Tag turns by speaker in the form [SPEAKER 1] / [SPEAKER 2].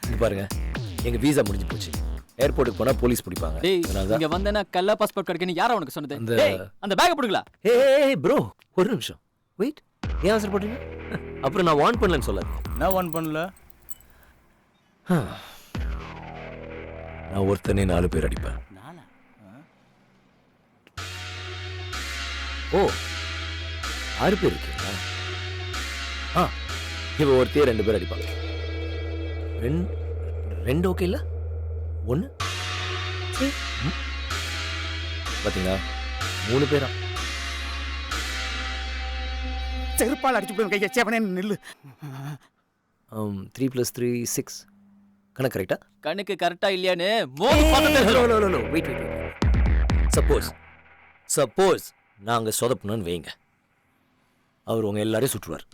[SPEAKER 1] இங்க பாருங்க, எங்க வீசா முடிஞ்சு போச்சு. ஏர்போர்ட்டுக்கு போனா போலீஸ் பிடிப்பாங்க.
[SPEAKER 2] இங்க வந்தேன்னா கல்ல பாஸ்போர்ட் கிடைக்குன்னு யாரா உனக்கு சொன்னது? அந்த பேக் பிடிங்களா?
[SPEAKER 1] ஏய் ப்ரோ, ஒரு நிமிஷம் வெயிட். ஏன் அவசரப்படுறீங்க? அப்புறம் நான் வார்ன் பண்ணலன்னு சொல்லாது.
[SPEAKER 3] நான் வார்ன் பண்ணல.
[SPEAKER 1] நான் ஒருத்தனே 4 பேர் அடிப்பேன். ஓ 6 பேர் இருக்கீங்களா? இவ ஒருத்தையே 2 பேர் அடிப்பாங்க. 2 ஓகே இல்ல? 1 பாத்தீங்களா? 3 பேரா?
[SPEAKER 3] செருப்பால் அடிச்சு போய் கையை சேவனே நில்லு.
[SPEAKER 1] 3 + 3 6. கணக்கு கரெக்டா?
[SPEAKER 2] கணக்கு கரெக்டா இல்லையான்னு
[SPEAKER 1] வெயிட். சப்போஸ் நாங்க சொதப்பணும்னு வைங்க, அவர் உங்க எல்லாரையும் சுற்றுவார்.